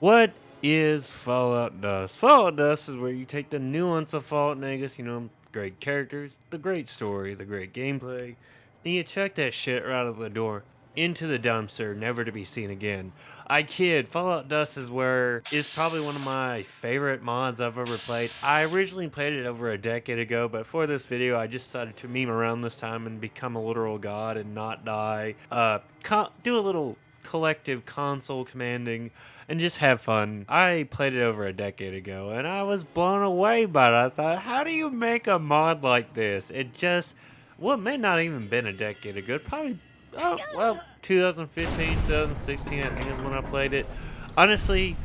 What is Fallout Dust? Fallout Dust is where you take the nuance of Fallout Vegas, great characters, the great story, the great gameplay, and you chuck that shit right out of the door into the dumpster, never to be seen again. I kid, Fallout Dust is probably one of my favorite mods I've ever played. I originally played it over a decade ago, but for this video, I just decided to meme around this time and become a literal god and not die. Do a little collective console commanding and just have fun. I played it over a decade ago and I was blown away by it. I thought, how do you make a mod like this? It may not even been a decade ago. Probably, 2015, 2016, I think is when I played it. Honestly,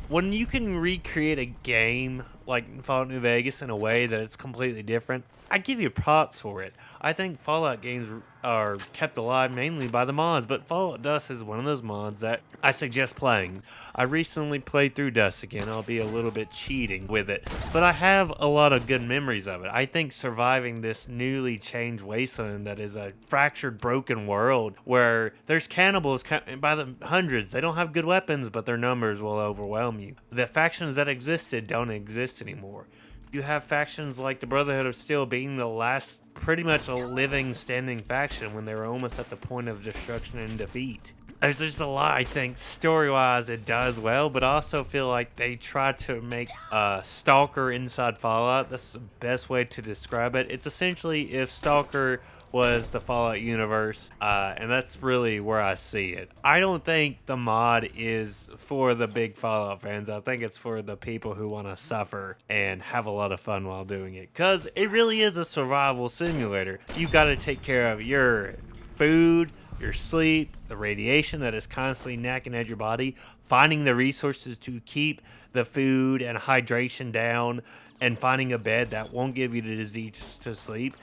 when you can recreate a game like Fallout New Vegas in a way that it's completely different, I give you props for it. I think Fallout games are kept alive mainly by the mods, but Fallout Dust is one of those mods that I suggest playing. I recently played through Dust again. I'll be a little bit cheating with it, but I have a lot of good memories of it. I think surviving this newly changed wasteland that is a fractured, broken world where there's cannibals by the hundreds. They don't have good weapons, but their numbers will overwhelm you. The factions that existed don't exist anymore. You have factions like the Brotherhood of Steel being the last pretty much a living, standing faction when they were almost at the point of destruction and defeat. There's just a lot, I think, story-wise it does well, but I also feel like they try to make a Stalker inside Fallout. That's the best way to describe it. It's essentially if Stalker was the Fallout universe, and that's really where I see it. I don't think the mod is for the big Fallout fans. I think it's for the people who want to suffer and have a lot of fun while doing it, because it really is a survival simulator. You got to take care of your food, your sleep, the radiation that is constantly knacking at your body, finding the resources to keep the food and hydration down, and finding a bed that won't give you the disease to sleep.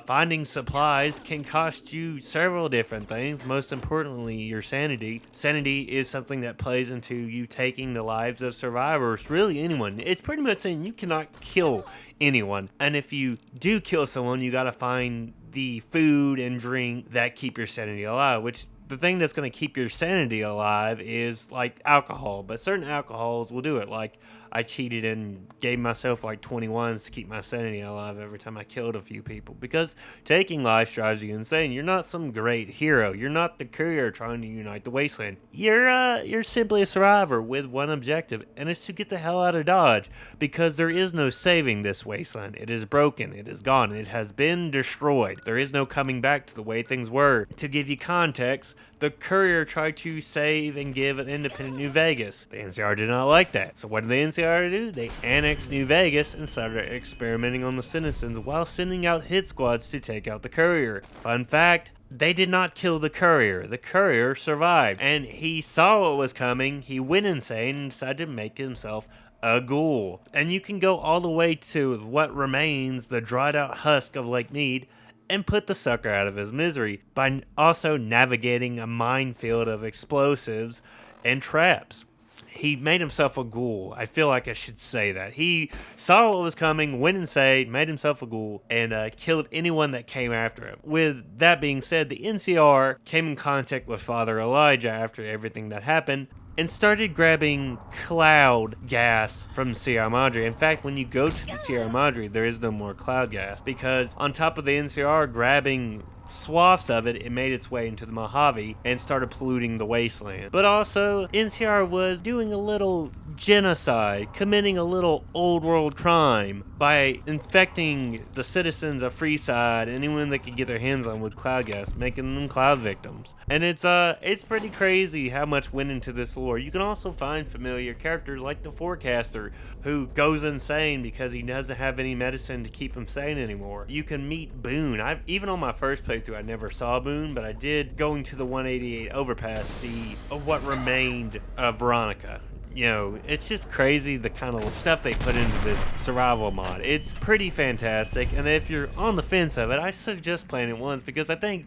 Finding supplies can cost you several different things, most importantly your sanity. Sanity is something that plays into you taking the lives of survivors, really anyone. It's pretty much saying you cannot kill anyone, and if you do kill someone, you gotta find the food and drink that keep your sanity alive, which the thing that's going to keep your sanity alive is like alcohol, but certain alcohols will do it. Like I cheated and gave myself like 21s to keep my sanity alive every time I killed a few people, because taking life drives you insane. You're not some great hero. You're not the courier trying to unite the wasteland. You're simply a survivor with one objective, and it's to get the hell out of Dodge, because there is no saving this wasteland. It is broken. It is gone. It has been destroyed. There is no coming back to the way things were. To give you context, the courier tried to save and give an independent New Vegas. The NCR did not like that. So what did the NCR do? They annexed New Vegas and started experimenting on the citizens while sending out hit squads to take out the courier. Fun fact, they did not kill the courier. The courier survived, and he saw what was coming. He went insane and decided to make himself a ghoul. And you can go all the way to what remains, the dried out husk of Lake Mead, and put the sucker out of his misery by also navigating a minefield of explosives and traps. He made himself a ghoul. I feel like I should say that. He saw what was coming, went insane, made himself a ghoul, and killed anyone that came after him. With that being said, the NCR came in contact with Father Elijah after everything that happened, and started grabbing cloud gas from Sierra Madre. In fact, when you go to the Sierra Madre, there is no more cloud gas, because on top of the NCR grabbing swaths of it, it made its way into the Mojave and started polluting the wasteland. But also, NCR was doing a little genocide, committing a little old world crime by infecting the citizens of Freeside, anyone that could get their hands on with cloud gas, making them cloud victims. And it's pretty crazy how much went into this lore. You can also find familiar characters like the Forecaster, who goes insane because he doesn't have any medicine to keep him sane anymore. You can meet Boone. Even on my first playthrough, I never saw Boone, but I did, going to the 188 overpass, see what remained of Veronica. It's just crazy the kind of stuff they put into this survival mod. It's pretty fantastic, and if you're on the fence of it, I suggest playing it once, because I think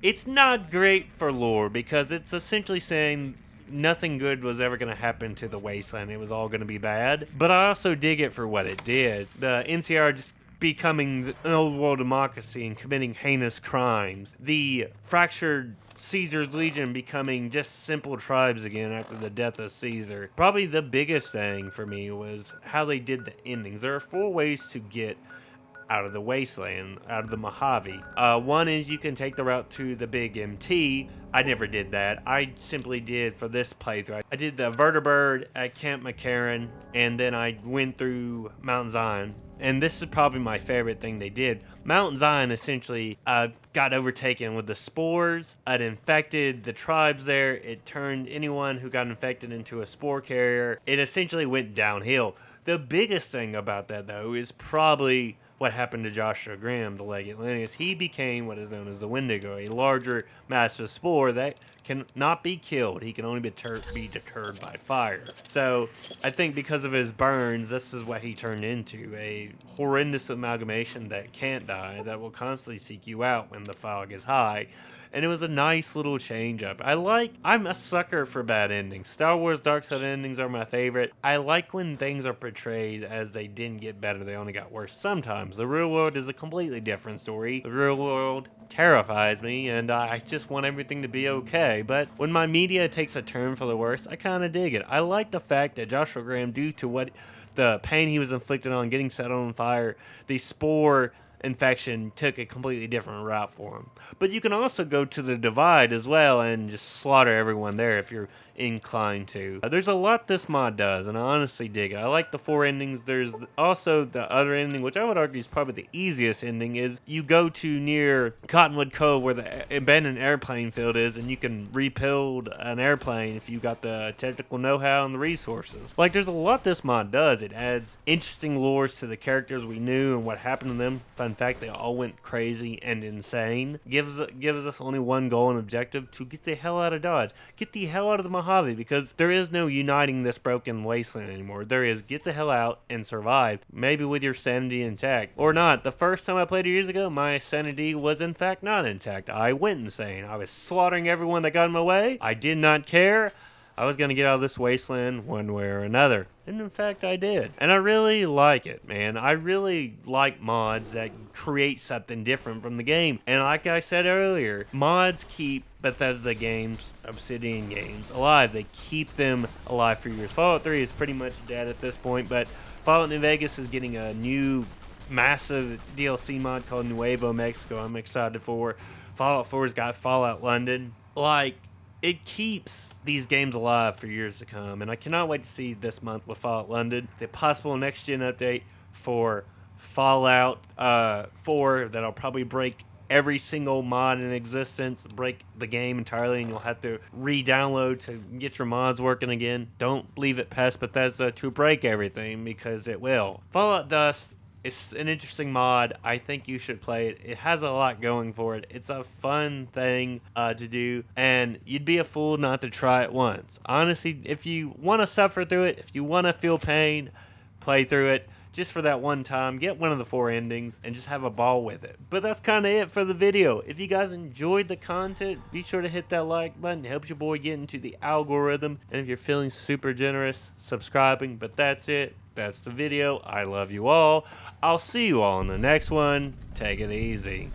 it's not great for lore, because it's essentially saying nothing good was ever going to happen to the wasteland. It was all going to be bad. But I also dig it for what it did. The NCR just becoming an old world democracy and committing heinous crimes. The fractured Caesar's Legion becoming just simple tribes again after the death of Caesar. Probably the biggest thing for me was how they did the endings. There are 4 ways to get out of the wasteland, out of the Mojave. One is you can take the route to the Big MT. I never did that. I simply did, for this playthrough, I did the Vertibird at Camp McCarran, and then I went through Mount Zion. And this is probably my favorite thing they did. Mount Zion essentially got overtaken with the spores. It infected the tribes there. It turned anyone who got infected into a spore carrier. It essentially went downhill. The biggest thing about that, though, is probably what happened to Joshua Graham, the Legate Linnaeus. He became what is known as the Wendigo, a larger massive spore that can not be killed. He can only be deterred by fire. So I think because of his burns, this is what he turned into, a horrendous amalgamation that can't die, that will constantly seek you out when the fog is high. And it was a nice little change up. I'm a sucker for bad endings. Star Wars Dark Side endings are my favorite. I like when things are portrayed as they didn't get better, they only got worse. Sometimes the real world is a completely different story. The real world terrifies me, and I just want everything to be okay. But when my media takes a turn for the worse, I kind of dig it. I like the fact that Joshua Graham, due to what the pain he was inflicted on getting set on fire, the spore infection took a completely different route for him. But you can also go to the Divide as well and just slaughter everyone there if you're inclined to. There's a lot this mod does, and I honestly dig it. I like the 4 endings. There's also the other ending, which I would argue is probably the easiest ending, is you go to near Cottonwood Cove where the abandoned airplane field is, and you can rebuild an airplane if you got the technical know-how and the resources. Like, there's a lot this mod does. It adds interesting lores to the characters we knew and what happened to them. Fun fact, they all went crazy and insane. Gives us only one goal and objective: to get the hell out of Dodge. Get the hell out of the Mojave, because there is no uniting this broken wasteland anymore. There is get the hell out and survive, maybe with your sanity intact. Or not. The first time I played it years ago, my sanity was in fact not intact. I went insane. I was slaughtering everyone that got in my way. I did not care. I was going to get out of this wasteland one way or another. And in fact, I did. And I really like it, man. I really like mods that create something different from the game. And like I said earlier, mods keep Bethesda games, Obsidian games, alive. They keep them alive for years. Fallout 3 is pretty much dead at this point, but Fallout New Vegas is getting a new massive DLC mod called Nuevo Mexico I'm excited for. Fallout 4's got Fallout London. Like, it keeps these games alive for years to come, and I cannot wait to see this month with Fallout London, the possible next-gen update for Fallout 4 that'll probably break every single mod in existence, break the game entirely, and you'll have to re-download to get your mods working again. Don't leave it past Bethesda to break everything, because it will. Fallout Dust, it's an interesting mod. I think you should play it. It has a lot going for it. It's a fun thing to do, and you'd be a fool not to try it once. Honestly, if you want to suffer through it, if you want to feel pain, play through it. Just for that one time, get one of the 4 endings and just have a ball with it. But that's kind of it for the video. If you guys enjoyed the content, be sure to hit that like button. It helps your boy get into the algorithm. And if you're feeling super generous, subscribing. But that's it. That's the video. I love you all. I'll see you all in the next one. Take it easy.